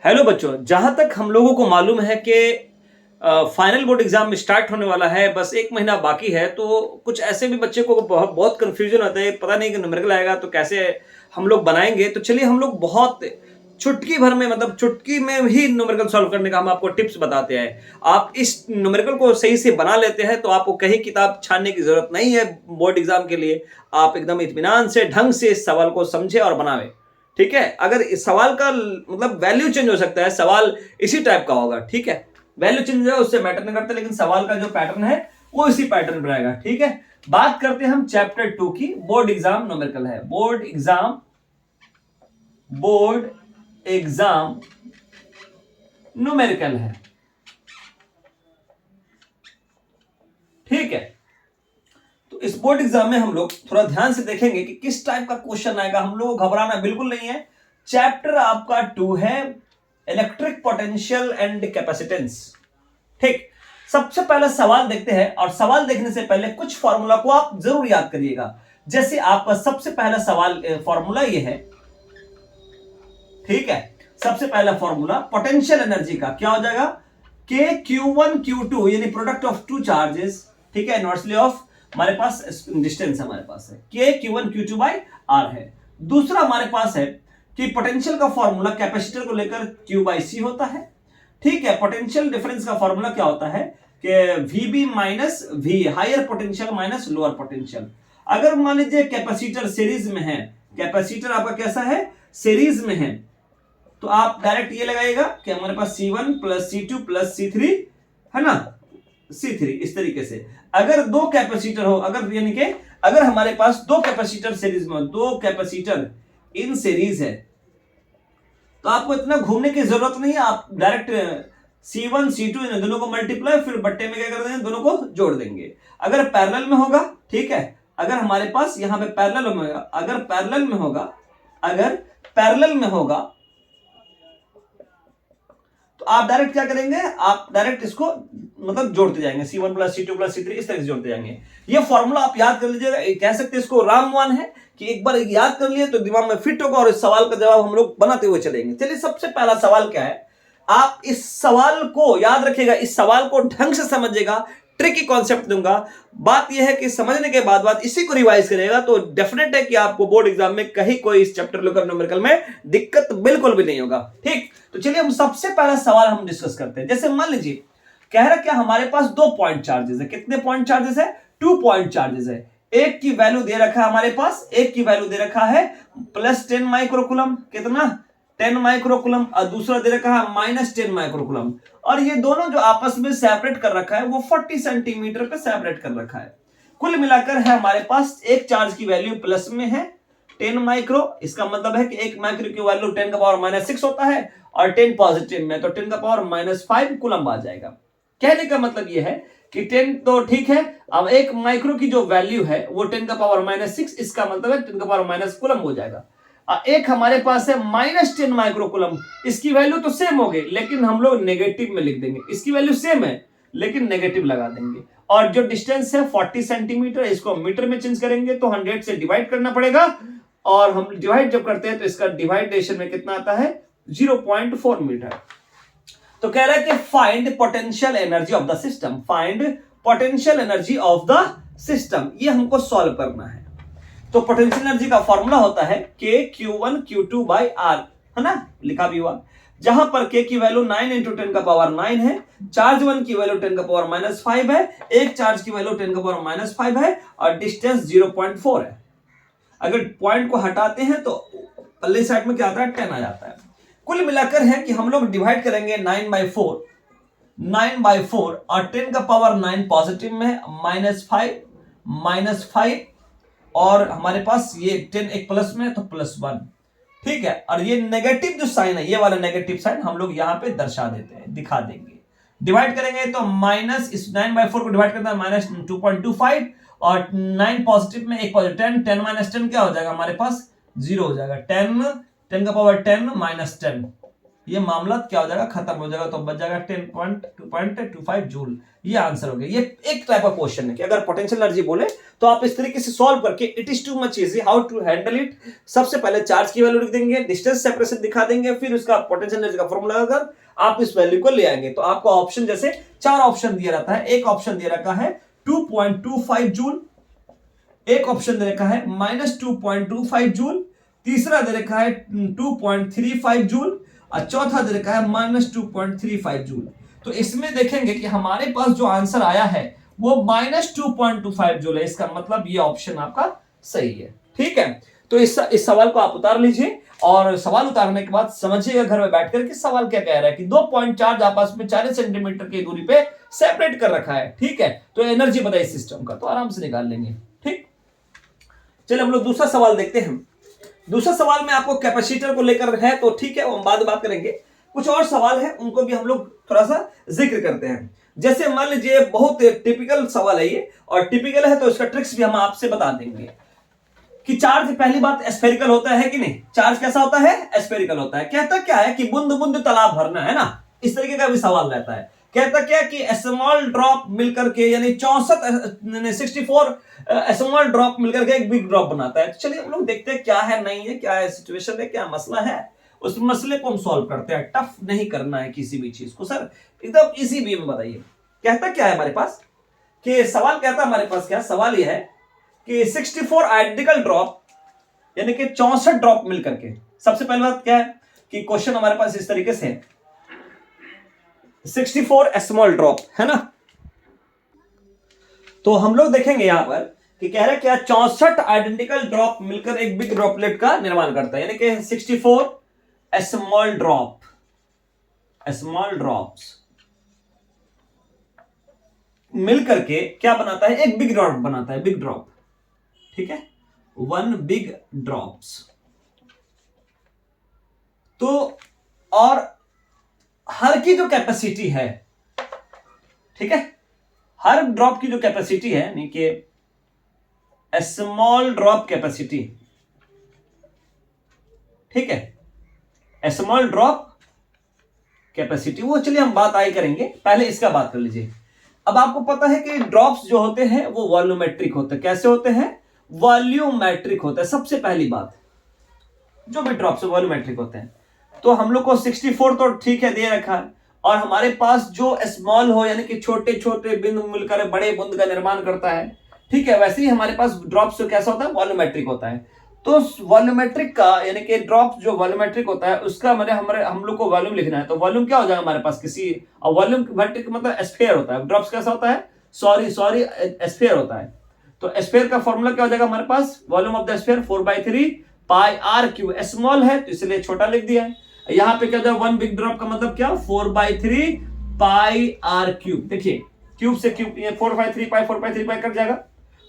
Hello बच्चों, जहाँ तक हम लोगों को मालूम है कि फाइनल बोर्ड एग्जाम स्टार्ट होने वाला है, बस 1 महीना बाकी है। तो कुछ ऐसे भी बच्चे को बहुत बहुत कन्फ्यूजन आता है, पता नहीं कि न्यूमेरिकल आएगा तो कैसे हम लोग बनाएंगे। तो चलिए हम लोग बहुत चुटकी भर में, मतलब चुटकी में ही न्यूमेरिकल सॉल्व करने का हम आपको टिप्स बताते हैं। आप इस न्यूमेरिकल को सही से बना लेते हैं तो आपको कहीं किताब छानने की जरूरत नहीं है बोर्ड एग्जाम के लिए। आप एकदम इत्मीनान से ढंग से इस सवाल को समझे और बनावे। ठीक है, अगर इस सवाल का मतलब वैल्यू चेंज हो सकता है, सवाल इसी टाइप का होगा। ठीक है, वैल्यू चेंज है उससे मैटर नहीं करता, लेकिन सवाल का जो पैटर्न है वो इसी पैटर्न पर आएगा। ठीक है, बात करते हैं हम चैप्टर 2 की। बोर्ड एग्जाम न्यूमेरिकल है, बोर्ड एग्जाम न्यूमेरिकल है। ठीक है, तो इस बोर्ड एग्जाम में हम लोग थोड़ा ध्यान से देखेंगे कि किस टाइप का क्वेश्चन आएगा। हम लोग को घबराना बिल्कुल नहीं है। चैप्टर आपका 2 है इलेक्ट्रिक पोटेंशियल एंड कैपेसिटेंस। ठीक, सबसे पहला सवाल देखते हैं, और सवाल देखने से पहले कुछ फॉर्मूला को आप जरूर याद करिएगा। जैसे आपका सबसे पहला सवाल फॉर्मूला ये है। ठीक है, सबसे पहला फॉर्मूला पोटेंशियल एनर्जी का क्या हो जाएगा, के Q1 Q2 यानी प्रोडक्ट ऑफ टू चार्जेस। ठीक है, इनवर्सली ऑफ हमारे पास डिस्टेंस हमारे पास है, के Q1 Q2 बाई आर है। दूसरा हमारे पास है कि पोटेंशियल का फॉर्मूला कैपेसिटर को लेकर Q बाई सी होता है। ठीक है, पोटेंशियल डिफरेंस का फॉर्मूला क्या होता है कि VB minus V, higher potential minus lower potential. अगर मान लीजिए कैपेसिटर सीरीज में है, कैपेसिटर आपका कैसा है, सीरीज में है, तो आप डायरेक्ट ये लगाएगा कि हमारे पास C1 plus C2 plus C3 है ना, C3 इस तरीके से। अगर दो कैपेसिटर हो, अगर यानी कि अगर हमारे पास दो कैपेसिटर सीरीज में हो, दो कैपेसिटर इन सीरीज है, तो आपको इतना घूमने की जरूरत नहीं है। आप डायरेक्ट C1 C2 इन दोनों को मल्टीप्लाई, फिर बट्टे में क्या कर देंगे, दोनों को जोड़ देंगे। अगर पैरेलल में होगा, ठीक है, अगर हमारे पास यहां पे पैरेलल में होगा, अगर पैरेलल में होगा तो आप डायरेक्ट क्या करेंगे, आप डायरेक्ट इसको मतलब जोड़ते जाएंगे, C1 plus C2 plus C3 इस तरह से जोड़ते जाएंगे। ये फॉर्मूला आप याद कर लीजिएगा, कह सकते हैं इसको रामवान है कि एक बार याद कर लिए तो दिमाग में फिट होगा और इस सवाल का जवाब हम लोग बनाते हुए चलेंगे। चलिए, सबसे पहला सवाल क्या है, आप इस सवाल को याद रखिएगा, इस सवाल को ढंग से समझिएगा। ट्रिकी कॉन्सेप्ट दूंगा। बात यह है कि समझने के बाद इसी को रिवाइज करेगा तो डेफिनेट है कि आपको बोर्ड एग्जाम में कहीं कोई इस चैप्टर लेकर न्यूमेरिकल में दिक्कत बिल्कुल भी नहीं होगा। ठीक, तो चलिए हम सबसे पहला सवाल हम डिस्कस करते हैं। जैसे मान लीजिए कह रहा क्या, हमारे पास 2 पॉइंट चार्जेस है। कितने पॉइंट चार्जेस है, 2 पॉइंट चार्जेस है। एक की वैल्यू दे रखा है हमारे पास, एक की वैल्यू दे रखा है प्लस 10 माइक्रोकुलम, कितना 10 माइक्रोकुलम, और दूसरा दे रखा है माइनस 10 माइक्रोकुलम। और ये दोनों जो आपस में सेपरेट कर रखा है वो 40 सेंटीमीटर पे सेपरेट कर रखा है। कुल मिलाकर है हमारे पास एक चार्ज की वैल्यू प्लस में है 10 माइक्रो। इसका मतलब है कि एक माइक्रो की वैल्यू 10 का पावर माइनस 6 होता है, और 10 पॉजिटिव में तो 10 का पावर माइनस 5 कूलम आ जाएगा। कहने का मतलब यह है कि 10 तो ठीक है, अब एक माइक्रो की जो वैल्यू है वो 10 का पावर माइनस 6, इसका मतलब है 10 का पावर माइनस कूलम हो जाएगा। एक हमारे पास है माइनस 10 माइक्रोकुलम, इसकी वैल्यू तो सेम हो गई, लेकिन हम लोग नेगेटिव में लिख देंगे। इसकी वैल्यू सेम है लेकिन नेगेटिव लगा देंगे। और जो डिस्टेंस है 40 सेंटीमीटर, इसको मीटर में चेंज करेंगे तो 100 से डिवाइड करना पड़ेगा, और हम डिवाइड जब करते हैं तो इसका डिवाइडेशन में कितना आता है, 0.4 मीटर। तो कह रहा है कि find potential energy of the system, find potential energy of the system, ये हमको सॉल्व करना है। तो पोटेंशियल एनर्जी का फॉर्मूला होता है के Q1 Q2 बाई आर, है ना, लिखा भी हुआ। जहां पर के की वैल्यू 9 इंटू 10 का पावर 9 है, चार्ज 1 की वैल्यू 10 का पावर माइनस 5 है, एक चार्ज की वैल्यू 10 का पावर माइनस 5 है, और डिस्टेंस 0.4 है। अगर पॉइंट को हटाते हैं तो पल्ले साइड में क्या आता है, 10 आ जाता है। कुल मिलाकर है कि हम लोग डिवाइड करेंगे 9/4, और 10 का पावर 9 पॉजिटिव में, माइनस 5, और हमारे पास ये 10 एक प्लस में तो +1। ठीक है, और ये नेगेटिव जो साइन है, ये वाला नेगेटिव साइन हम लोग यहां पे दर्शा देते हैं, दिखा देंगे। डिवाइड करेंगे तो माइनस, इस 9/4 को डिवाइड करता है -2.25, और 9 पॉजिटिव में एक पॉजिटिव 10 -10 क्या हो जाएगा हमारे पास, 0 हो जाएगा। 10 का पावर 10 -10, ये मामला क्या हो जाएगा, खत्म हो जाएगा, तो बच जाएगा 10.225 जूल। ये आंसर हो गया। ये एक टाइप ऑफ क्वेश्चन है कि अगर पोटेंशियल एनर्जी बोले तो आप इस तरीके से सॉल्व करके it is too much easy how to handle it. सबसे पहले चार्ज की वैल्यू लिख देंगे, डिस्टेंस सेपरेशन दिखा देंगे, फिर उसका पोटेंशियल एनर्जी का फॉर्मूला लगाकर आप इस वैल्यू को ले आएंगे। तो आपको ऑप्शन जैसे 4 ऑप्शन दिया रहता है, एक ऑप्शन दे रखा है 2.25 जूल, एक ऑप्शन दे रखा है -2.25 जूल, तीसरा दे रखा है 2.35 जूल और चौथा दे रखा है -2.35 जूल। तो इसमें देखेंगे कि हमारे पास जो आंसर आया है वो -2.25 जूल है। इसका मतलब ये ऑप्शन आपका सही है। ठीक है, तो इस सवाल को आप उतार लीजिए और सवाल उतारने के बाद समझिएगा घर में बैठकर कि सवाल क्या कह रहा है कि 2 पॉइंट चार्ज आपस में 40 सेंटीमीटर की दूरी पे सेपरेट कर रखा है। ठीक है, तो एनर्जी बताइए सिस्टम का, तो आराम से निकाल लेंगे। ठीक, चलिए हम लोग दूसरा सवाल देखते हैं। दूसरा सवाल में आपको कैपेसिटर को लेकर है, तो ठीक है, हम बाद बात करेंगे। कुछ और सवाल है उनको भी हम लोग थोड़ा सा जिक्र करते हैं। जैसे मान लीजिए बहुत टिपिकल सवाल है ये, और टिपिकल है तो इसका ट्रिक्स भी हम आपसे बता देंगे कि चार्ज, पहली बात, एस्फेरिकल होता है कि नहीं। चार्ज कैसा होता है, एस्फेरिकल होता है। कहता क्या है कि बूंद बूंद तालाब भरना है ना, इस तरीके का भी सवाल रहता है। कहता क्या कि स्मॉल ड्रॉप मिलकर के यानी 64 स्मॉल ड्रॉप मिलकर के एक बिग ड्रॉप बनाता है। तो चलिए हम लोग देखते हैं क्या है, नहीं है, क्या है सिचुएशन है, क्या मसला है, उस मसले को हम सॉल्व करते हैं। टफ नहीं करना है किसी भी चीज को सर, एकदम इजी वे में बताइए। कहता क्या है हमारे पास कि सवाल कहता हमारे पास क्या सवाल यह है कि 64 आइडेंटिकल ड्रॉप यानी कि 64 ड्रॉप मिलकर के। सबसे पहली बात क्या है कि क्वेश्चन हमारे पास इस तरीके से है, 64 स्मॉल ड्रॉप है ना। तो हम लोग देखेंगे यहां पर कि कह रहे क्या 64 आइडेंटिकल ड्रॉप मिलकर एक बिग ड्रॉपलेट का निर्माण करता है, यानी कि 64 स्मॉल ड्रॉप्स मिलकर के क्या बनाता है, एक बिग ड्रॉप बनाता है, बिग ड्रॉप। ठीक है, 1 बिग ड्रॉप्स। तो और हर की जो कैपेसिटी है, ठीक है, हर ड्रॉप की जो कैपेसिटी है यानी कि स्मॉल ड्रॉप कैपेसिटी, ठीक है, स्मॉल ड्रॉप कैपेसिटी, वो चलिए हम बात आई करेंगे, पहले इसका बात कर लीजिए। अब आपको पता है कि ड्रॉप्स जो होते हैं वो वॉल्यूमेट्रिक होते हैं। कैसे होते हैं, वॉल्यूमेट्रिक होता है। सबसे पहली बात, जो भी ड्रॉप्स वॉल्यूमेट्रिक होते हैं। तो हम लोग को 64 तो ठीक है दे रखा है, और हमारे पास जो स्मॉल हो यानी कि छोटे छोटे बिंदु मिलकर बड़े बूंद का निर्माण करता है। ठीक है, वैसे ही हमारे पास ड्रॉप्स कैसा होता है, वॉल्यूमेट्रिक होता है। तो वॉल्यूमेट्रिक का यानी कि ड्रॉप जो वॉल्यूमेट्रिक होता है उसका हमारे हम लोग को वॉल्यूम लिखना है। तो वॉल्यूम क्या हो जाएगा हमारे पास किसी, और वॉल्यूम मेट्रिक मतलब स्फीयर होता है। ड्रॉप्स कैसा होता है, सॉरी स्फीयर होता है। तो स्फीयर का फॉर्मूला क्या हो जाएगा हमारे पास, volume of the sphere 4/3 pi r cube. Small है तो इसलिए छोटा लिख दिया है। यहां पे क्या हो जाएगा, 1 बिग ड्रॉप का मतलब क्या, 4/3 पाई आर क्यूब। देखिए क्यूब से क्यूब, ये 4/3 पाई 4/3 पाई कट जाएगा,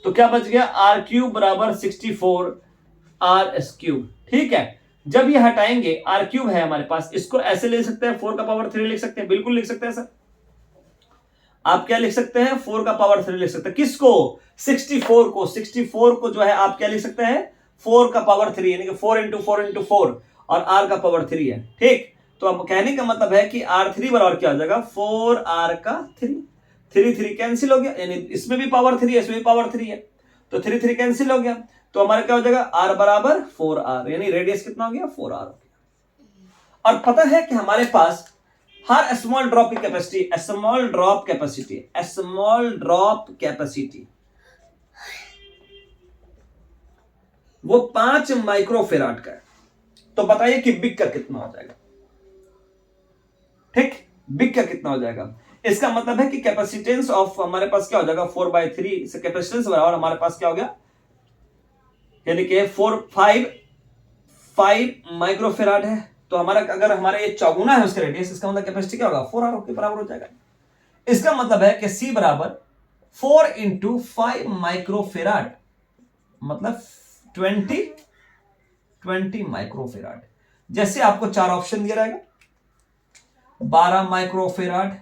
तो क्या बच गया, आर क्यूब बराबर 64 आर एस क्यूब। ठीक है, जब ये हटाएंगे आर क्यूब है हमारे पास, इसको ऐसे ले सकते हैं 4 का पावर 3 लिख सकते हैं, बिल्कुल लिख सकते हैं सर। आप क्या लिख सकते हैं, 4 का पावर 3 लिख सकते हैं। किसको, 64 को जो है आप क्या लिख सकते हैं, 4 का पावर 3 यानी कि 4 इंटू 4 इंटू 4, और आर का पावर 3 है। ठीक, तो अब कहने का मतलब है कि R3 बराबर क्या हो जाएगा, 4R का 3 3 कैंसिल हो गया, यानी इसमें भी पावर 3 है, इसमें भी पावर 3 है, तो 3 3 कैंसिल हो गया। तो हमारा क्या हो जाएगा, R बराबर 4R, यानी रेडियस कितना हो गया, 4R हो गया। और पता है कि हमारे पास हर स्मॉल ड्रॉप की कैपेसिटी, स्मॉल ड्रॉप कैपेसिटी वो 5 माइक्रोफेराड का है। तो बताइए कि बिग का कितना हो जाएगा। ठीक, बिग का कितना हो जाएगा, इसका मतलब है कि कैपेसिटेंस ऑफ हमारे पास क्या हो जाएगा, 4/3 से कैपेसिटेंस बराबर हमारे पास क्या हो गया, यानी कि 5 माइक्रोफेराड है। तो हमारा अगर हमारा ये चौगुना है उसका रेडियस, इसका मतलब कैपेसिटी क्या होगा, 4R के बराबर हो जाएगा। इसका मतलब है कि C बराबर 4 इंटू 5 माइक्रोफेराड मतलब 20 माइक्रोफेराड। जैसे आपको 4 ऑप्शन दिया जाएगा, 12 माइक्रोफेराड,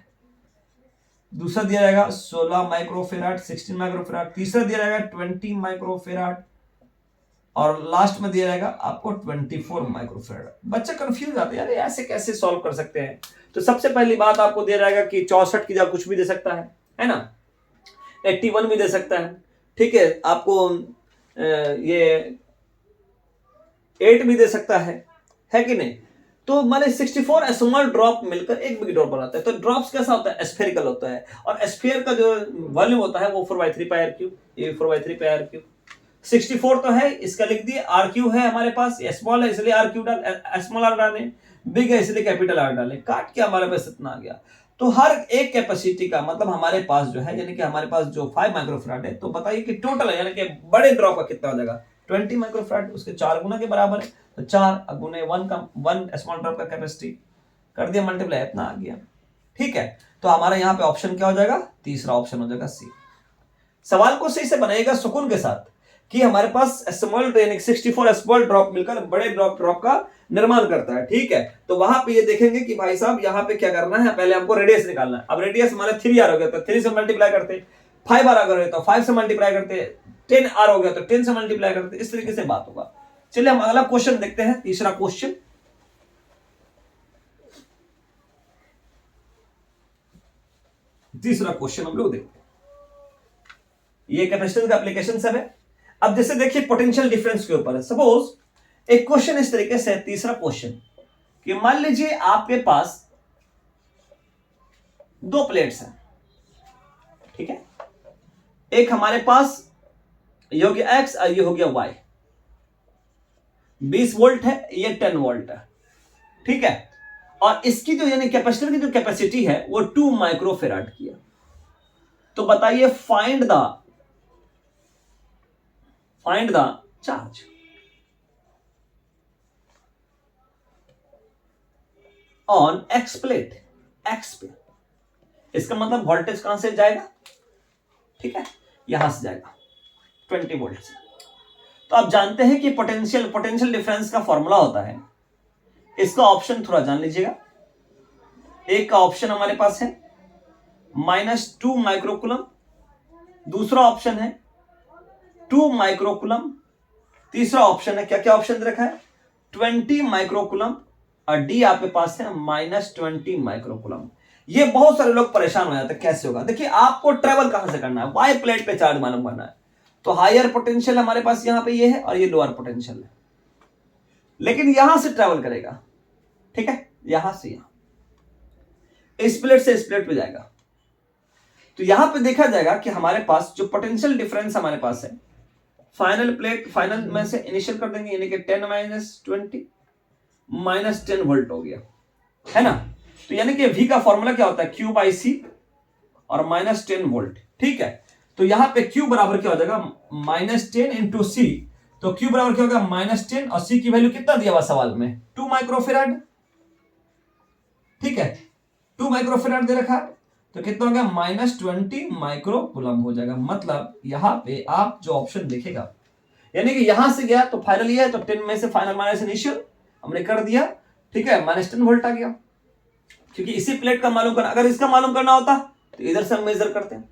दूसरा दिया जाएगा 16 माइक्रोफेराड, 16 माइक्रोफेराड, तीसरा दिया जाएगा 20 माइक्रोफेराड, और लास्ट में दिया जाएगा आपको 24 माइक्रोफेराड। बच्चे कंफ्यूज आते हैं, यार ऐसे कैसे सॉल्व कर सकते हैं। तो सबसे पहली बात आपको दिया जाएगा कि 64 की जगह कुछ भी दे सकता है ना, 81 भी दे सकता है, ठीक है, आपको ये 8 भी दे सकता है कि नहीं। तो माने 64 स्मॉल ड्रॉप मिलकर एक बिग ड्रॉप बनाता है। तो ड्रॉप्स कैसा होता है, स्फेरिकल होता है, और स्फीयर का जो वॉल्यूम होता है वो 4/3 पाई आर क्यूब, ये 4/3 पाई आर क्यूब। 64 तो है, इसका लिख दिए, आर क्यू है हमारे पास, स्मॉल है इसलिए आर क्यू डाल, स्मॉल आर डाले, बिग है इसलिए कैपिटल आर डाले, काट के हमारे पास इतना आ गया। तो हर एक कैपेसिटी का मतलब हमारे पास जो है, यानी कि हमारे पास जो 5 माइक्रोफराड है, तो बताइए कि टोटल है, यानी कि बड़े ड्रॉप का कितना हो जाएगा, 20 माइक्रोफराड, उसके 4 गुना के बराबर है। तो 4 गुने 1 का 1 स्मॉल ड्रॉप का कैपेसिटी कर दिया मल्टीप्लाई, इतना आ गया, ठीक है। तो हमारा यहाँ पे ऑप्शन क्या हो जाएगा, तीसरा ऑप्शन हो जाएगा सी। सवाल को सही से बनाएगा सुकून के साथ कि हमारे पास स्मॉल 64 स्मॉल ड्रॉप मिलकर बड़े ड्रॉप का निर्माण करता है, ठीक है। तो वहां पे ये देखेंगे कि भाई साहब यहाँ पे क्या करना है, पहले हमको रेडियस निकालना है। अब रेडियस हमारे 3r हो गया तो 3 से मल्टीप्लाई करते, 5r अगर है तो 5 से मल्टीप्लाई करते, 10r हो गया तो 10 से मल्टीप्लाई करते, इस तरीके से बात होगा। चलिए हम अगला क्वेश्चन देखते हैं, तीसरा क्वेश्चन। तीसरा क्वेश्चन हम लोग देखते हैं, ये कैपेसिटेंस का एप्लीकेशन सब है। अब जैसे देखिए पोटेंशियल डिफरेंस के ऊपर है। सपोज एक क्वेश्चन इस तरीके से है, तीसरा क्वेश्चन, कि मान लीजिए आपके पास 2 प्लेट्स हैं, ठीक है, एक हमारे पास ये हो गया एक्स और ये हो गया वाई, 20 वोल्ट है, ये 10 वोल्ट है, ठीक है। और इसकी जो यानी कैपेसिटर की जो कैपेसिटी है वो 2 माइक्रोफेराड की है। तो बताइए find the charge. On x plate, x पे, इसका मतलब वोल्टेज कहां से जाएगा, ठीक है, यहां से जाएगा 20 वोल्ट से। तो आप जानते हैं कि पोटेंशियल डिफरेंस का फॉर्मूला होता है, इसका ऑप्शन थोड़ा जान लीजिएगा। एक का ऑप्शन हमारे पास है -2 माइक्रोकुलम, दूसरा ऑप्शन है 2 माइक्रोकुलम, तीसरा ऑप्शन है, क्या क्या ऑप्शन रखा है, 20 माइक्रोकुलम, और डी आपके पास है -20 माइक्रोकुलम। ये बहुत सारे लोग परेशान हो जाते हैं कैसे होगा। देखिए आपको ट्रेवल कहां से करना है, वाई प्लेट पे चार्ज मालूम करना है। तो हायर पोटेंशियल हमारे पास यहां पे ये है और ये लोअर पोटेंशियल है, लेकिन यहां से ट्रेवल करेगा, ठीक है, यहां से यहां, इस प्लेट से इस प्लेट पे जाएगा। तो यहां पे देखा जाएगा कि हमारे पास जो पोटेंशियल डिफरेंस हमारे पास है, फाइनल में से इनिशियल कर देंगे, यानी कि 10 -20 -10 वोल्ट हो गया, है ना। तो यानी कि V का फॉर्मूला क्या होता है, Q बाई C और -10 वोल्ट, ठीक है। तो यहां पे Q बराबर क्या हो जाएगा, -10 इंटू C। तो Q बराबर क्या होगा, -10, और C की वैल्यू कितना दिया हुआ सवाल में, 2 माइक्रोफेराड, ठीक है, 2 माइक्रोफेराड दे रखा है। तो कितना हो गया, -20 माइक्रोकुलम हो जाएगा। मतलब यहां पे आप जो ऑप्शन देखेगा, यानी कि यहां से गया तो फाइनल ये है, तो 10 में से फाइनल माइनस इनिशियल हमने कर दिया, ठीक है, -10 वोल्ट आ गया, क्योंकि इसी प्लेट का मालूम करना, अगर इसका मालूम करना होता तो इधर से हम मेजर करते हैं,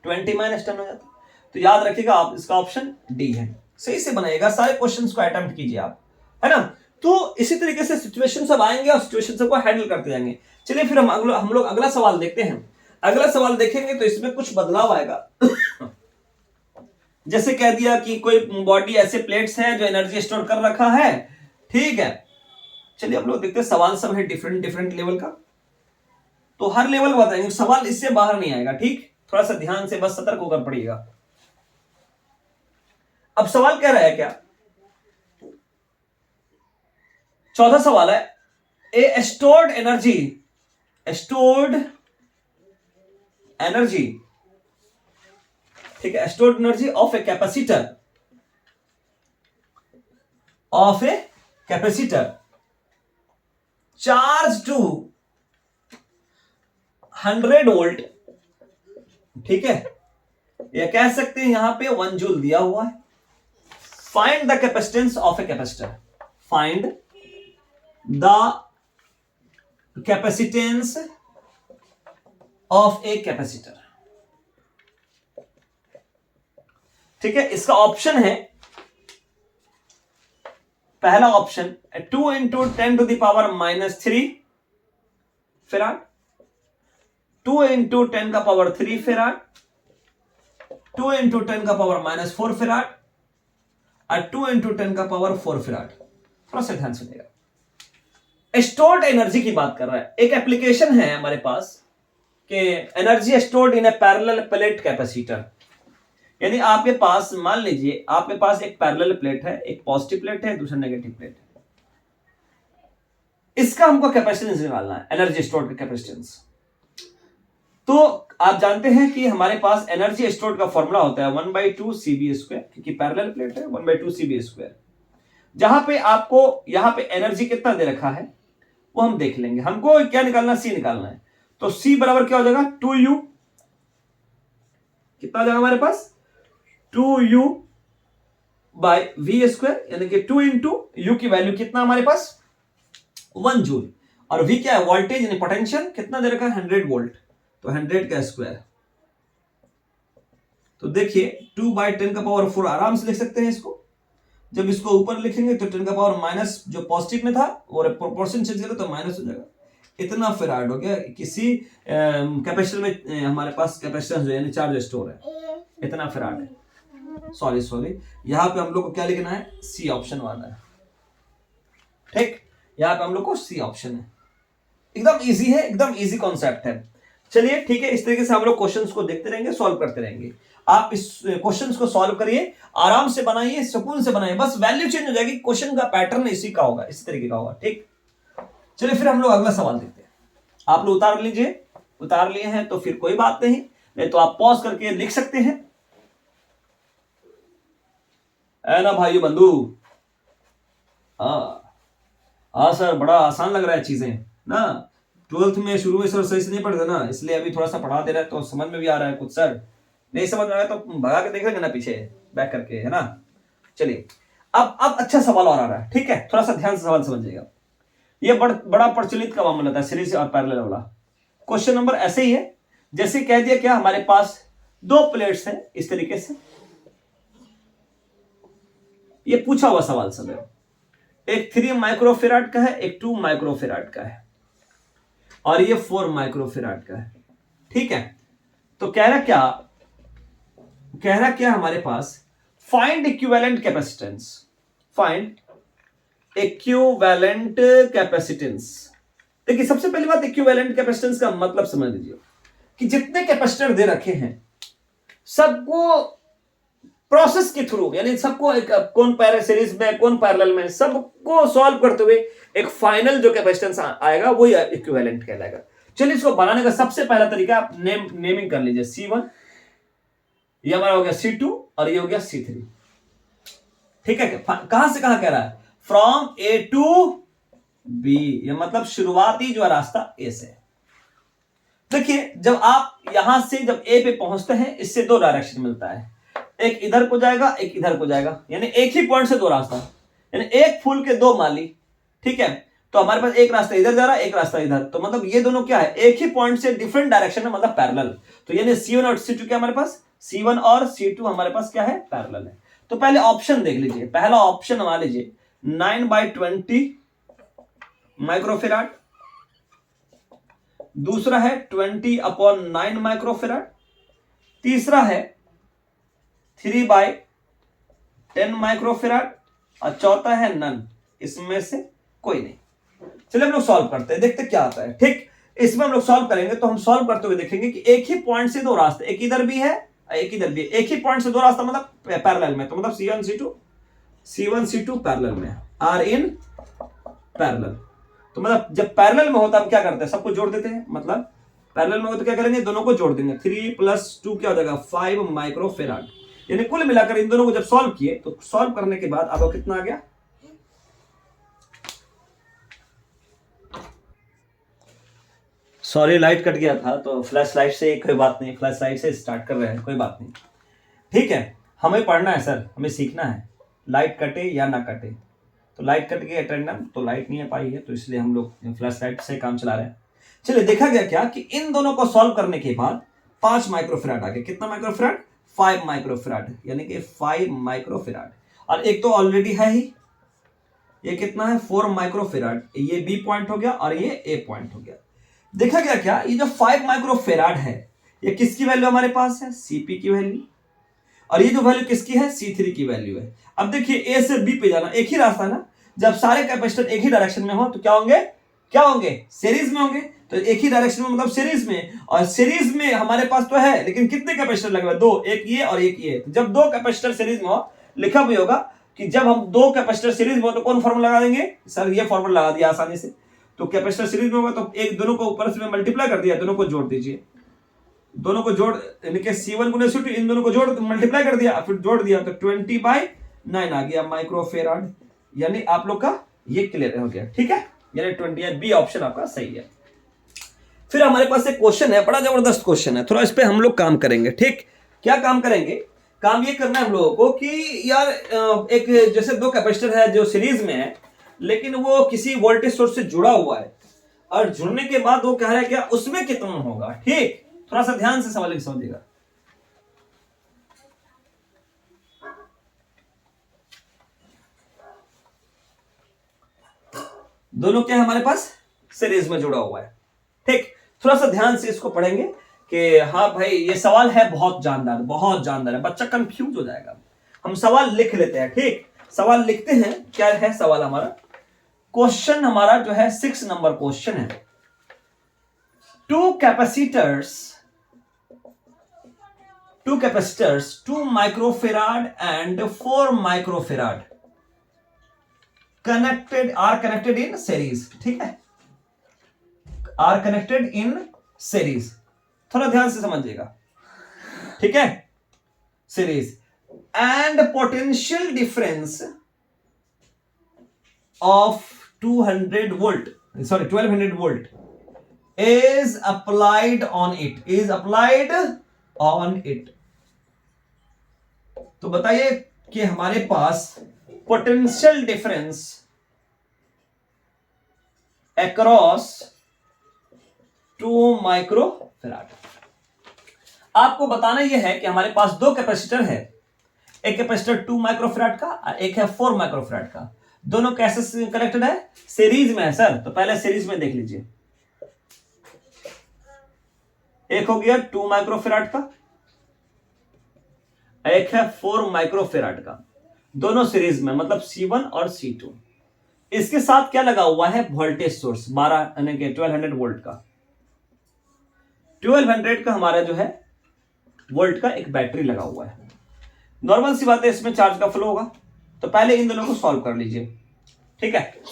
20 -10 हो जाता। तो याद रखिएगा आप, इसका ऑप्शन डी है। सही से बनाइएगा, सारे क्वेश्चंस को अटेम्प्ट कीजिए आप, है ना। तो इसी तरीके से सिचुएशन सब आएंगे और सिचुएशन सबको हैंडल करते जाएंगे। चलिए फिर हम लोग अगला सवाल देखते हैं। अगला सवाल देखेंगे तो इसमें कुछ बदलाव आएगा। जैसे कह दिया कि कोई बॉडी ऐसे प्लेट्स हैं जो एनर्जी स्टोर कर रखा है, ठीक है। चलिए हम लोग देखते हैं, सवाल सब है डिफरेंट लेवल का, तो हर लेवल का बताएंगे, सवाल इससे बाहर नहीं आएगा, ठीक, थोड़ा सा ध्यान से बस सतर्क होकर पड़िएगा। अब सवाल कह रहा है क्या, चौथा सवाल है, ए स्टोर्ड एनर्जी ठीक है, stored energy of a capacitor charge to 100 volt, ठीक है, या कह सकते हैं यहां पे 1 जूल दिया हुआ है। Find the capacitance of a capacitor, find the capacitance of a capacitor, ठीक है। इसका ऑप्शन है पहला option 2 into 10⁻³ farad, 2 into 10⁻³ farad, 2 into 10⁻⁴ farad और 2 इंटू 10⁴ फैराड। थोड़ा सा ध्यान सुनिएगा, स्टोर्ड एनर्जी की बात कर रहा है। एक एप्लीकेशन है हमारे पास कि energy stored in A parallel plate capacitor, यानी आपके पास मान लीजिए आपके पास एक पैरेलल प्लेट है, एक पॉजिटिव प्लेट है, दूसरा नेगेटिव प्लेट है। इसका हमको कैपेसिटेंस निकालना है, एनर्जी स्टोर्ड का कैपेसिटेंस। तो आप जानते हैं कि हमारे पास एनर्जी स्टोर्ड का फॉर्मूला होता है 1/2 CB², क्योंकि पैरेलल प्लेट है 1/2 CB²। जहां पे आपको यहां पे एनर्जी कितना दे रखा है वो हम देख लेंगे। हमको क्या निकालना, C निकालना है। तो C बराबर क्या हो जाएगा 2U, कितना हो जाएगा हमारे पास 2U/V², यानी कि 2 इंटू U की वैल्यू कितना हमारे पास 1 जूल, और V क्या है वोल्टेज यानी पोटेंशियल कितना दे रखा है 100 वोल्ट, तो 100 का स्क्वायर। तो देखिए 2/10⁴ आराम से लिख सकते हैं इसको। जब इसको ऊपर लिखेंगे तो 10⁻⁻, जो पॉजिटिव में था और प्रोपोर्शन चेंज करें तो माइनस हो जाएगा। इतना फैराड हो गया। किसी कैपेसिटर में हमारे पास कैपेसिटेंस यानी चार्ज स्टोर है, इतना फैराड है। सॉरी यहां पे हम लोग को क्या लिखना है, सी ऑप्शन वाला है। ठीक, यहां पे हम लोग को सी ऑप्शन है। एकदम इजी है, एकदम इजी कॉन्सेप्ट है। चलिए ठीक है, इस तरीके से हम लोग क्वेश्चंस को देखते रहेंगे, सॉल्व करते रहेंगे। आप इस क्वेश्चंस को सॉल्व करिए, आराम से बनाइए, सुकून से बनाइए, बस वैल्यू चेंज हो जाएगी, क्वेश्चन का पैटर्न इसी का होगा, इसी तरीके का होगा। ठीक, चलिए फिर हम लोग अगला सवाल देखते हैं। आप लोग उतार लीजिए, उतार लिए हैं तो फिर कोई बात नहीं तो आप पॉज करके लिख सकते हैं, है ना भाई बंधु। हाँ सर, बड़ा आसान लग रहा है चीजें ना। 12th में शुरू में सर सही से नहीं पढ़ते ना, इसलिए अभी थोड़ा सा पढ़ा दे रहा है तो समझ में भी आ रहा है कुछ। सर नहीं समझ में आया तो भगा के देख लेंगे ना पीछे बैक करके, है ना। चलिए अब अच्छा सवाल और आ रहा है। ठीक है, थोड़ा सा ध्यान से सवाल समझिएगा। ये बड़ा प्रचलित का मामला था, सीरीज और पैरेलल वाला। क्वेश्चन नंबर ऐसे ही है, जैसे कह दिया क्या हमारे पास दो प्लेट्स हैं इस तरीके से, ये पूछा हुआ सवाल सब है। एक 3 माइक्रोफेराड का है, एक 2 माइक्रोफेराड का है, और ये 4 माइक्रोफेराड का है। ठीक है, तो कह रहा क्या हमारे पास find equivalent capacitance, find equivalent capacitance. देखिए सबसे पहली बात, इक्विवेलेंट कैपेसिटेंस का मतलब समझ लीजिए कि जितने कैपेसिटर दे रखे हैं सबको प्रोसेस के थ्रू, यानी सबको एक कौन पैरेलल सीरीज में कौन पैरेलल में, सबको सॉल्व करते हुए एक फाइनल जो कैपेसिटेंस आएगा वही इक्विवेलेंट कहलाएगा। चलिए इसको बनाने का सबसे पहला तरीका आप नेमिंग कर लीजिए। C1, ये हमारा हो गया C2 और ये हो गया C3। ठीक है, कहां से कहां कह रहा है, फ्रॉम A टू B, ये मतलब शुरुआती जो रास्ता A से। देखिए जब आप यहां से जब A पे पहुंचते हैं, इससे दो डायरेक्शन मिलता है, एक इधर को जाएगा एक इधर को जाएगा, यानी एक ही पॉइंट से दो रास्ता, यानी एक फूल के दो माली। ठीक है, तो हमारे पास एक रास्ता इधर जा रहा है, एक रास्ता इधर, तो मतलब ये दोनों क्या है, एक ही पॉइंट से डिफरेंट डायरेक्शन में, मतलब पैरेलल। तो यानी C1 और C2 क्या हमारे पास, C1 और C2 हमारे पास क्या है, पैरेलल है। तो पहले ऑप्शन देख लीजिए, पहला ऑप्शन मान लीजिए 9/20 माइक्रोफेराड, दूसरा है 20/9 माइक्रोफेराड, तीसरा है 3/10 माइक्रोफेराड, और चौथा है नन, इसमें से कोई नहीं। चलिए हम लोग सॉल्व करते हैं, देखते क्या आता है। ठीक, इसमें हम लोग सॉल्व करेंगे तो हम सॉल्व करते हुए देखेंगे कि एक ही पॉइंट से दो रास्ते, एक इधर भी है एक इधर भी है, एक ही पॉइंट से दो रास्ता मतलब पैरेलल में, तो मतलब C1 C2 पैरेलल में, आर इन पैरेलल। तो मतलब जब पैरेलल में होता है हम क्या करते हैं, सबको जोड़ देते हैं, मतलब पैरेलल में हो तो क्या करेंगे, दोनों को जोड़ देंगे। 3 + 2 क्या हो जाएगा 5 माइक्रोफेराड, यानी कुल मिलाकर इन दोनों को जब सॉल्व किए तो सॉल्व करने के बाद आपको कितना आ गया, सॉरी लाइट कट गया था तो फ्लैश लाइट से, कोई बात नहीं, फ्लैश लाइट से स्टार्ट कर रहे हैं, कोई बात नहीं। ठीक है, हमें पढ़ना है सर, हमें सीखना है, लाइट कटे या ना कटे। तो लाइट कट गई एटेंडम, तो लाइट नहीं आ पाई है, तो इसलिए हम लोग फ्लैश लाइट से काम चला रहे हैं। चलिए देखा गया क्या कि इन दोनों को सॉल्व करने के बाद 5 माइक्रोफेराड आ गया। कितना माइक्रोफेराड, 5 माइक्रोफेराड, यानी कि 5 माइक्रोफेराड। और एक तो ऑलरेडी है ही, ये कितना है 4 माइक्रोफेराड, ये बी पॉइंट हो गया और ये ए पॉइंट हो गया। देखा गया क्या, ये जो 5 माइक्रोफेराड है ये किसकी वैल्यू हमारे पास है, सीपी की वैल्यू, और ये जो वैल्यू किसकी है, C3 की वैल्यू है। अब देखिए ए से बी पे जाना, एक ही रास्ता ना, जब सारे कैपेसिटर एक ही डायरेक्शन में हो तो क्या होंगे सीरीज में होंगे, तो एक ही डायरेक्शन में मतलब सीरीज में, और सीरीज में हमारे पास तो है लेकिन कितने कैपेसिटर लगे हुए, दो, एक ये और एक ये। तो जब दो कैपेसिटर सीरीज में हो, लिखा भी होगा कि जब हम दो कैपेसिटर सीरीज में हो तो कौन फॉर्मूला लगा देंगे, सर ये फॉर्मूला लगा दिया आसानी से। तो कैपेसिटर सीरीज में होगा तो एक दोनों को ऊपर से मल्टीप्लाई कर दिया, दोनों को जोड़ दीजिए, दोनों को जोड़ यानी कि C1 गुने C2, इन दोनों को जोड़ मल्टीप्लाई कर दिया, फिर जोड़ दिया तो 20/9 आ गया माइक्रोफेराड। यानी आप लोग का ये क्लियर हो गया, ठीक है, यानी 20 बी ऑप्शन आपका सही है। फिर हमारे पास एक क्वेश्चन है, बड़ा जबरदस्त क्वेश्चन है, थोड़ा इस पे हम लोग काम करेंगे, ठीक। क्या काम करेंगे, काम ये करना है हम लोगों को कि यार एक जैसे दो कैपेसिटर है जो सीरीज में है लेकिन वो किसी वोल्टेज सोर्स से जुड़ा हुआ है, और जुड़ने के बाद वो कह रहा है क्या उसमें कितना होगा, ठीक। थोड़ा सा ध्यान से सवाल समझिएगा। दोनों क्या है हमारे पास, सीरीज में जुड़ा हुआ है, ठीक। थोड़ा सा ध्यान से इसको पढ़ेंगे कि हाँ भाई ये सवाल है बहुत जानदार है, बच्चा कंफ्यूज हो जाएगा। हम सवाल लिख लेते हैं, ठीक, सवाल लिखते हैं। क्या है सवाल हमारा, क्वेश्चन हमारा जो है 6 नंबर क्वेश्चन है। Two capacitors 2 microfarad and 4 microfarad are connected in series, ठीक है, are connected in series। थोड़ा ध्यान से समझिएगा, ठीक है, series and potential difference of 1200 volt is applied on it। तो बताइए कि हमारे पास पोटेंशियल डिफरेंस अक्रॉस 2 माइक्रोफेराड। आपको बताना यह है कि हमारे पास दो कैपेसिटर है, एक कैपेसिटर 2 माइक्रोफेराड का और एक है 4 माइक्रोफेराड का। दोनों कैसे कनेक्टेड है, सीरीज में है सर। तो पहले सीरीज में देख लीजिए, एक हो गया 2 माइक्रोफेराड का, एक है 4 माइक्रोफेराड का, दोनों सीरीज में मतलब C1 और C2। इसके साथ क्या लगा हुआ है, वोल्टेज सोर्स 1200 वोल्ट का। 1200 का हमारा जो है वोल्ट का एक बैटरी लगा हुआ है। नॉर्मल सी बात है, इसमें चार्ज का फ्लो होगा। तो पहले इन दोनों को सॉल्व कर लीजिए, ठीक है।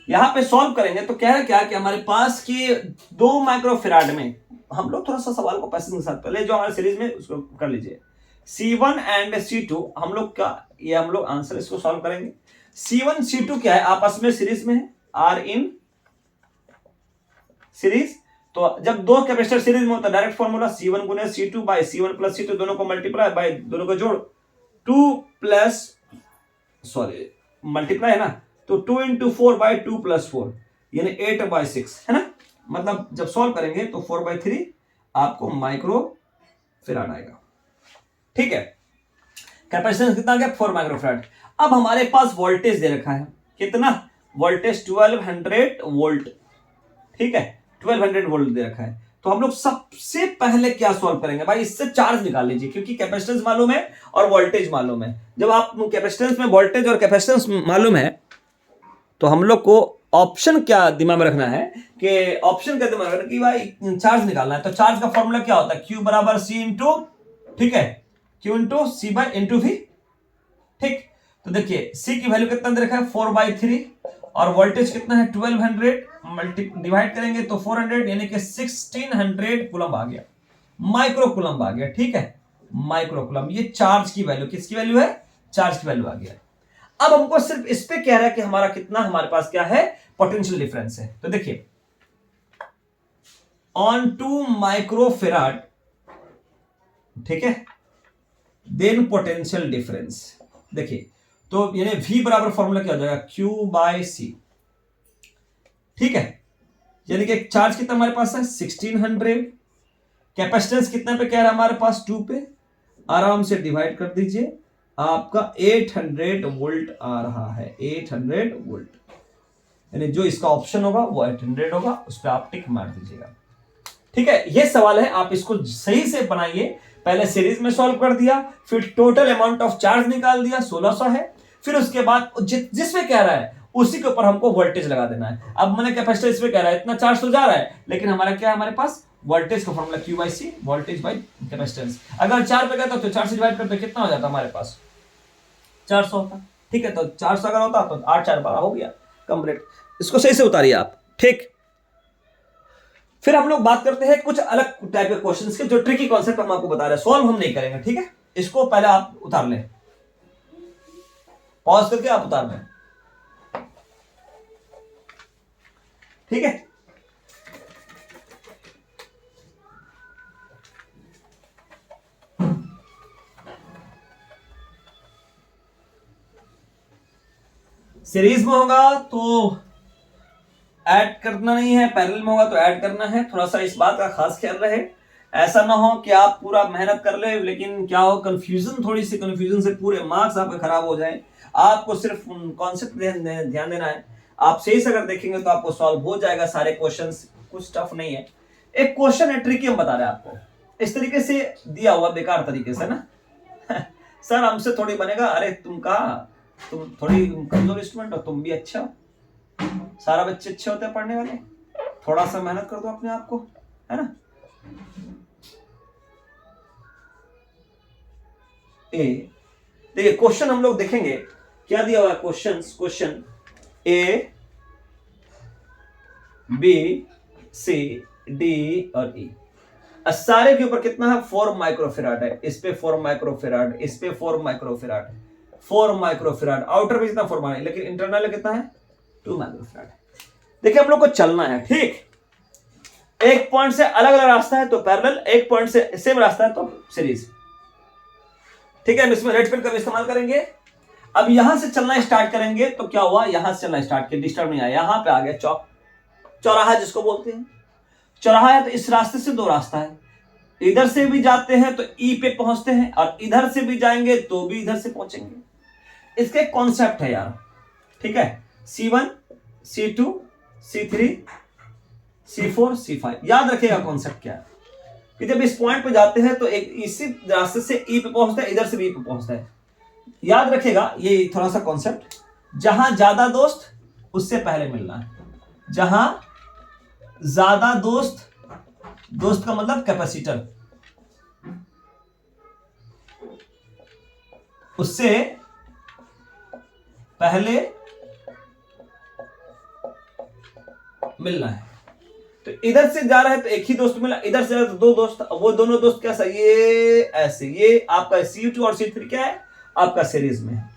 यहां पे सॉल्व करेंगे तो कह रहा क्या कि हमारे पास की 2 माइक्रोफेराड में, हम लोग थोड़ा सा सवाल को पैसेंस के साथ पहले जो हमारे सीरीज में उसको कर लीजिए। C1 एंड C2 हम लोग का, ये हम लोग आंसर इसको सॉल्व करेंगे। C1 C2 क्या है, आपस में सीरीज में है, आर इन सीरीज। तो जब दो कैपेसिटर सीरीज में होता है डायरेक्ट फॉर्मूला C1 गुने C2 bye C1 plus C2, दोनों को मल्टीप्लाई बाय दोनों को जोड़, 2 मल्टीप्लाई है ना, तो 2 into 4 by 2 plus 4 यानी 8/6 है ना। मतलब जब सॉल्व करेंगे तो 4/3 आपको माइक्रोफेराड आएगा, ठीक है। कैपेसिटेंस कितना आ गया, 4 माइक्रोफेराड। अब हमारे पास वोल्टेज दे रखा है, कितना वोल्टेज, 1200 वोल्ट, ठीक है, 1200 वोल्ट दे रखा है। तो हम लोग सबसे पहले क्या सॉल्व करेंगे भाई, इससे चार्ज निकाल लीजिए, क्योंकि कैपेसिटेंस मालूम है और वोल्टेज मालूम है। जब आप कैपेसिटेंस में वोल्टेज और कैपेसिटेंस मालूम है तो हम लोग को ऑप्शन क्या दिमाग में रखना है कि ऑप्शन क्या दिमाग में रखना कि भाई चार्ज निकालना है। तो चार्ज का फॉर्मूला क्या होता है, Q बराबर C इंटू, ठीक है, Q into C bye into V, ठीक। तो देखिए C की वैल्यू कितना दे रखा है, 4/3, और वोल्टेज कितना है 1200, डिवाइड करेंगे तो 400 यानी कि 1600 कूलम आ गया, माइक्रो कूलम आ गया, ठीक है, माइक्रो कूलम। ये चार्ज की वैल्यू, किसकी वैल्यू है, चार्ज की वैल्यू आ गया। अब हमको सिर्फ इस पे कह रहा है कि हमारा कितना, हमारे पास क्या है, पोटेंशियल डिफरेंस है। तो देखिए ऑन 2 माइक्रोफेराड, ठीक है, देन पोटेंशियल डिफरेंस, देखिए तो यानी V बराबर फॉर्मूला क्या हो जाएगा, Q बाय C, ठीक है। यानी कि चार्ज कितना हमारे पास है 1600, कैपेसिटेंस कितना पे कह रहा है हमारे पास 2 पे, आराम से डिवाइड कर दीजिए आपका 800 वोल्ट आ रहा है, 800 वोल्ट, यानी जो इसका ऑप्शन होगा वो 800 होगा, उस पर आप टिक मार दीजिएगा। ठीक है, ये सवाल है, आप इसको सही से बनाइए। पहले सीरीज में सॉल्व कर दिया, फिर टोटल अमाउंट ऑफ चार्ज निकाल दिया, 1600 है, फिर उसके बाद जिसमें कह रहा है उसी के ऊपर हमको वोल्टेज लगा देना है। अब मैंने कैपेसिटर इसमें कह रहा है इतना चार्ज तो जा रहा है, लेकिन हमारा क्या है, हमारे पास वोल्टेज का formula Q by C, voltage by capacitance. अगर 4 पे कहता तो 4 से डिवाइड करते कितना हो जाता हमारे पास, 400 होता। ठीक है, तो 400 अगर होता तो 8 4 12 हो गया कंप्लीट। इसको सही से उतारिए आप। ठीक, फिर हम लोग बात करते हैं कुछ अलग टाइप के क्वेश्चंस के, जो ट्रिकी कॉन्सेप्ट हम आपको बता रहे हैं, सॉल्व हम नहीं करेंगे। ठीक है, इसको पहले आप उतार लें, पॉज करके आप उतार लें। ठीक है, सीरीज में होगा तो ऐड करना नहीं है, पैरेलल में होगा तो ऐड करना है। थोड़ा सा इस बात का खास ख्याल रहे, ऐसा ना हो कि आप पूरा मेहनत कर ले लेकिन क्या हो, कंफ्यूजन, थोड़ी सी कंफ्यूजन से पूरे मार्क्स आपके खराब हो जाए। आपको सिर्फ कॉन्सेप्ट ध्यान देना है। आप सही से अगर देखेंगे तो आपको सॉल्व हो जाएगा सारे क्वेश्चंस, कुछ टफ नहीं है। एक क्वेश्चन है ट्रिकी, हम बता रहे हैं आपको, इस तरीके से दिया हुआ, बेकार तरीके से ना सर हमसे थोड़ी बनेगा, अरे तुम थोड़ी कमजोर स्टूडेंट हो, तुम भी अच्छा हो, सारा बच्चे अच्छे होते हैं पढ़ने वाले, थोड़ा सा मेहनत कर दो अपने आप को, है ना। ए देखिए क्वेश्चन हम लोग देखेंगे क्या दिया हुआ है। Question A B C D और ई, सारे के ऊपर कितना है, 4 माइक्रोफेराड है, इस पे 4 माइक्रोफेराड, इस पे 4 माइक्रोफेराड, 4 माइक्रोफेराड, आउटर में कितना 4 माइक्रो, लेकिन इंटरनल में कितना है 2 माइक्रोफेराड। देखिए हम लोग को चलना है। ठीक, एक पॉइंट से अलग अलग रास्ता है तो पैरेलल, एक पॉइंट से सेम रास्ता है तो सीरीज। ठीक है, हम इसमें रेड पेन का इस्तेमाल करेंगे। अब यहां से चलना स्टार्ट करेंगे तो क्या हुआ, यहां से चलना स्टार्ट किया, डिस्टर्ब नहीं आया, यहां पे आ गया चौक, चौराहा जिसको बोलते हैं। चौराहा है तो इस रास्ते से 2 रास्ता है, इधर से भी जाते हैं तो ई पे पहुंचते हैं, और इधर से भी जाएंगे तो भी इधर से पहुंचेंगे। इसके कॉन्सेप्ट है यार। ठीक है, C1 C2 C3 C4 C5, याद रखिएगा कॉन्सेप्ट क्या है कि जब इस पॉइंट पे जाते हैं तो एक इसी रास्ते से ई पे पहुंचता है, इधर से भी ई पे पहुंचता है। याद रखिएगा ये थोड़ा सा कॉन्सेप्ट, जहां ज्यादा दोस्त उससे पहले मिलना है, जहां ज्यादा दोस्त का मतलब कैपेसिटर, उससे पहले मिलना है। तो इधर से जा रहा है तो एक ही दोस्त मिला, इधर से जा रहा है तो 2 दोस्त, वो दोनों दोस्त कैसा, ये ऐसे, ये आपका C2 और C3 क्या है, आपका सीरीज में है।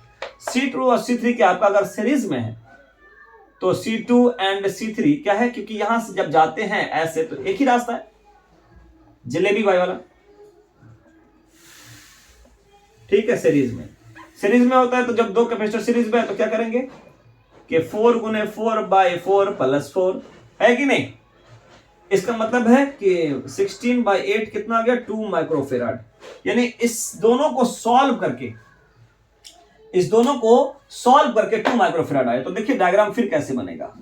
C2 और C3 क्या आपका अगर सीरीज में है तो C2 एंड C3 क्या है, क्योंकि यहां से जब जाते हैं ऐसे तो एक ही रास्ता है, जलेबी भाई वाला। ठीक है, सीरीज में होता है तो जब 2 कैपेसिटर सीरीज में है तो क्या करेंगे कि 4 गुने 4 बाई 4 प्लस 4, है कि नहीं। इसका मतलब है कि 16 बाई 8 कितना आ गया, 2 माइक्रोफेराड। यानी इस दोनों को सॉल्व करके 2 माइक्रोफेराड आए। तो देखिए डायग्राम फिर कैसे बनेगा।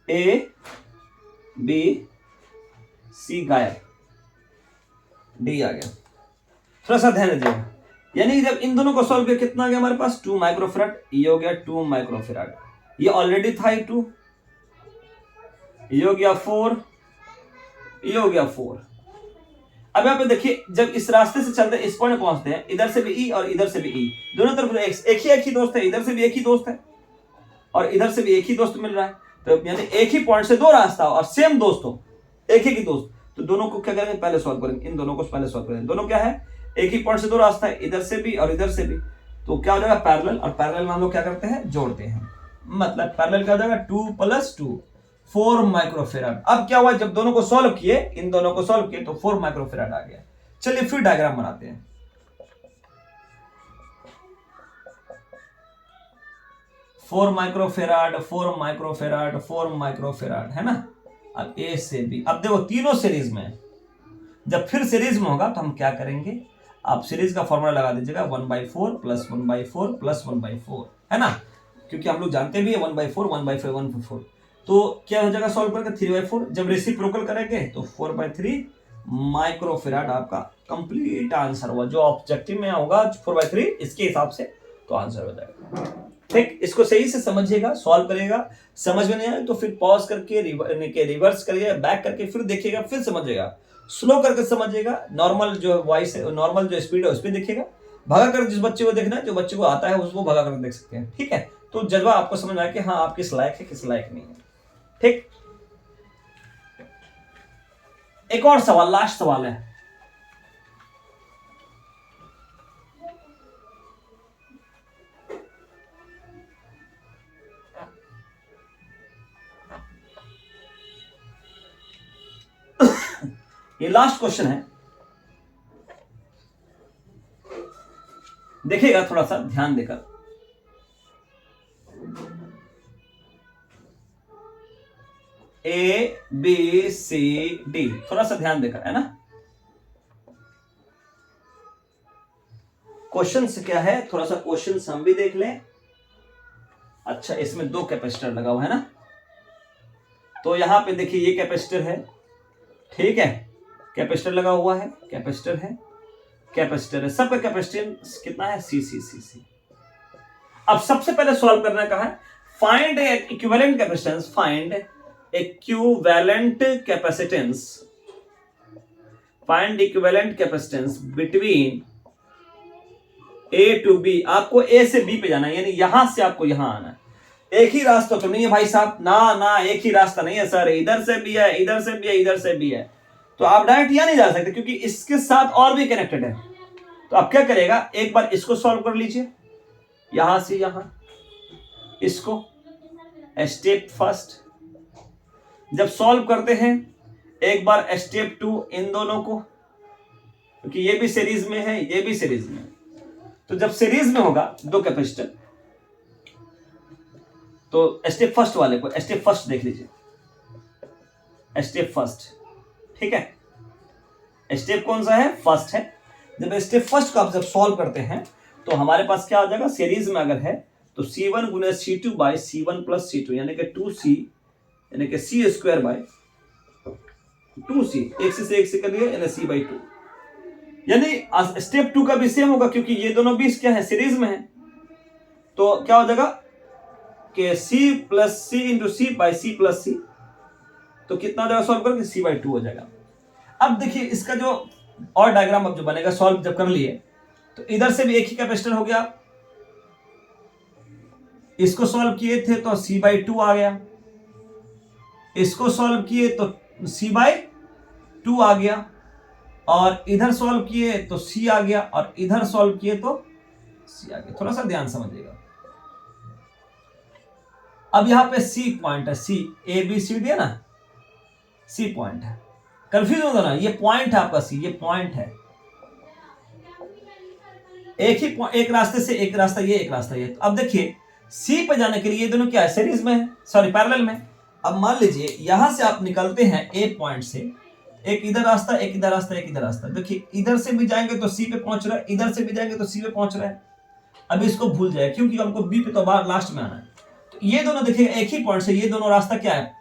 ए बी सी गायब, डी आ गया। थोड़ा सा ध्यान दीजिएगा, यानी जब इन दोनों को सॉल्व किया कितना आ गया हमारे पास, 2 माइक्रोफेराड, ये हो गया 2 माइक्रोफेराड, ये ऑलरेडी था 2, ये हो गया 4, ये हो गया 4। अब यहाँ पे देखिए जब इस रास्ते से चलते इस पॉइंट पहुंचते हैं, इधर से भी ई और इधर से भी ई, दोनों तरफ एक ही दोस्त है, इधर से भी एक ही दोस्त है और इधर से भी एक ही दोस्त मिल रहा है। तो यानी एक ही पॉइंट से 2 रास्ता हो और सेम दोस्त हो, एक ही दोस्त, तो दोनों को क्या करेंगे, पहले सॉल्व करेंगे, इन दोनों को पहले सॉल्व करेंगे। दोनों क्या है, एक ही पॉइंट से 2 रास्ता है, इधर से भी और इधर से भी, तो क्या हो जाएगा पैरेलल, और पैरेलल में हम लोग क्या करते हैं, जोड़ते हैं। मतलब पैरेलल क्या हो जाएगा, 2 + 2 4 माइक्रोफेराड। अब क्या हुआ, जब दोनों को सॉल्व किए, इन दोनों को सॉल्व किए तो 4 माइक्रोफेराड आ गया। चलिए फिर डायग्राम बनाते हैं। 4 माइक्रोफेराड 4 माइक्रोफेराड 4 माइक्रोफेराड, है ना। अब ए से बी, अब देखो तीनों सीरीज में, जब फिर सीरीज में होगा तो हम क्या करेंगे, आप सीरीज का फॉर्मूला लगा दीजिएगा 1/4 प्लस 1/4 प्लस 1/4, है ना, क्योंकि हम लोग जानते भी है 1/4 1/4 1/4। तो क्या हो जाएगा सॉल्व करके 3/4, जब रेसिप्रोकल करेंगे तो 4/3 माइक्रोफेराड आपका कंप्लीट आंसर हुआ। जो ऑब्जेक्टिव में होगा 4/3 इसके हिसाब से तो आंसर हो जाएगा। ठीक, इसको सही से समझिएगा, सॉल्व करेगा, समझ में नहीं आए तो फिर पॉज करके रिवर्स करिए, बैक करके फिर देखिएगा, फिर समझिएगा, स्लो करके समझिएगा, नॉर्मल जो वॉइस है, नॉर्मल जो स्पीड है उस पर देखिएगा, भगा कर जिस बच्चे को देखना है, जो बच्चे को आता है उसको भगा कर देख सकते हैं। ठीक है, तो जज्बा आपको समझ आए कि हाँ आप किस लायक है किस लायक नहीं है। ठीक, एक और सवाल, लास्ट सवाल है। ये लास्ट क्वेश्चन है, देखिएगा थोड़ा सा ध्यान देकर। ए बी सी डी, थोड़ा सा ध्यान देकर, है ना। क्वेश्चन क्या है, थोड़ा सा क्वेश्चन हम भी देख लें। अच्छा, इसमें 2 कैपेसिटर लगा हुआ है ना, तो यहां पे देखिए ये कैपेसिटर है, ठीक है, कैपेसिटर लगा हुआ है, कैपेसिटर है, कैपेसिटर है, सबका कैपेसिटेंस कितना है, सी सी सी सी। अब सबसे पहले सॉल्व करना कहा है, find equivalent capacitance, find equivalent capacitance, find equivalent capacitance between A to B. आपको ए से बी पे जाना है, यानी यहां से आपको यहां आना है। एक ही रास्ता तो नहीं है भाई साहब, ना ना एक ही रास्ता नहीं है सर, इधर से भी है, इधर से भी है, इधर से भी है, तो आप डायरेक्ट यहां नहीं जा सकते क्योंकि इसके साथ और भी कनेक्टेड है। तो आप क्या करेगा, एक बार इसको सॉल्व कर लीजिए, यहां से यहां इसको, स्टेप फर्स्ट। जब सॉल्व करते हैं एक बार स्टेप 2 इन दोनों को, क्योंकि ये भी सीरीज में है ये भी सीरीज में है। तो जब सीरीज में होगा 2 कैपेसिटर, तो स्टेप फर्स्ट वाले को, स्टेप फर्स्ट देख लीजिए, स्टेप फर्स्ट, ठीक है, स्टेप कौन सा है, फर्स्ट है। जब स्टेप फर्स्ट को आप जब सॉल्व करते हैं तो हमारे पास क्या आ जाएगा, सीरीज में अगर है तो C1 गुने C2 by C1 plus C2, यानी कि 2C, यानी कि C स्क्वायर बाई 2C, एक से एक से कर दिया, यानी C/2। यानी स्टेप 2 का भी सेम होगा क्योंकि ये दोनों भी क्या है, सीरीज में है। तो क्या हो जाएगा कि C plus C into C by C plus C, तो कितना हो जाएगा सॉल्व करके, C/2 हो जाएगा। अब देखिए इसका जो और डायग्राम अब जो बनेगा, सॉल्व जब कर लिए तो इधर से भी एक ही कैपेसिटर हो गया, इसको सॉल्व किए थे तो C/2 आ गया, इसको सॉल्व किए तो C/2 आ गया, और इधर सॉल्व किए तो C आ गया, और इधर सॉल्व किए तो C आ गया। थोड़ा सा ध्यान समझिएगा। अब यहां पे C पॉइंट है, C A B C दिया ना, C पॉइंट है, कंफ्यूज होगा ना, ये पॉइंट है आपका C, ये पॉइंट है। एक रास्ते से एक रास्ता ये, एक रास्ता ये। तो अब देखिए C पे जाने के लिए ये दोनों क्या है, सीरीज में है, सॉरी पैरेलल में। अब मान लीजिए यहां से आप निकलते हैं A पॉइंट से, एक इधर रास्ता, एक इधर रास्ता, एक इधर रास्ता। देखिए इधर से भी जाएंगे तो C पे पहुंच रहा है, इधर से भी जाएंगे तो C पे पहुंच रहा है। अब इसको भूल जाए क्योंकि हमको B पे तो बाहर लास्ट में आना है। तो ये दोनों देखिएगा एक ही पॉइंट से, ये दोनों रास्ता क्या है,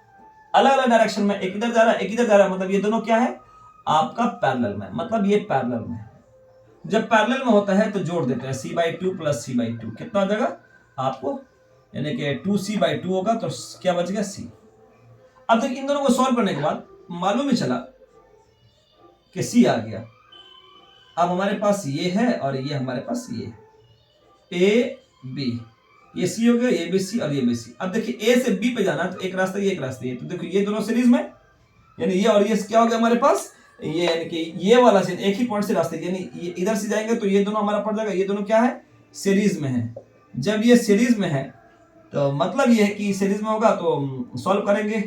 अलग अलग डायरेक्शन में, एक इधर जा रहा है एक इधर जा रहा है, मतलब ये दोनों क्या है आपका पैरेलल में, मतलब ये पैरेलल में। जब पैरेलल में होता है तो जोड़ देते हैं, C/2 प्लस C/2 कितना हो जाएगा आपको, यानी कि 2C/2 होगा, तो क्या बच गया C। अब देखिए इन दोनों को सॉल्व करने के बाद मालूम ही चला कि C आ गया। अब हमारे पास ये है और ये हमारे पास ये है, A B, ये C हो गया, ये भी C और ये भी C। अब देखिए A से B पे जाना है तो एक रास्ता ये, एक रास्ता ये, तो देखिए ये दोनों सीरीज में, यानी ये और ये क्या हो गया हमारे पास, ये यानी कि ये वाला से एक ही पॉइंट से रास्ते, यानी ये इधर से जाएंगे तो ये दोनों हमारा पड़ जाएगा, ये दोनों क्या है सीरीज में है। जब ये सीरीज में है तो मतलब ये है कि सीरीज में होगा तो सॉल्व करेंगे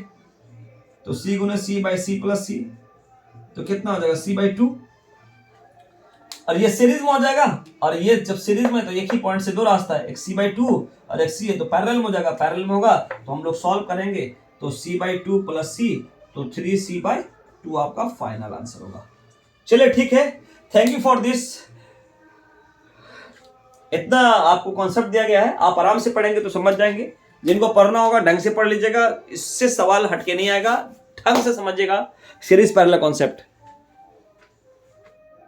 तो C गुने C by C plus C, तो कितना हो जाएगा C/2। और ये सीरीज में हो जाएगा, और ये जब सीरीज में तो एक ही पॉइंट से दो रास्ता है, एक c/2 और एक c है, तो पैरेलल में हो जाएगा, पैरेलल में होगा तो हम लोग सॉल्व करेंगे, तो c/2 + c, तो 3c/2 आपका फाइनल आंसर होगा। चलिए ठीक है, थैंक यू फॉर दिस। इतना आपको कॉन्सेप्ट दिया गया है, आप आराम से पढ़ेंगे तो समझ जाएंगे। जिनको पढ़ना होगा ढंग से पढ़ लीजिएगा, इससे सवाल हटके नहीं आएगा, ढंग से समझिएगा सीरीज पैरेलल कॉन्सेप्ट।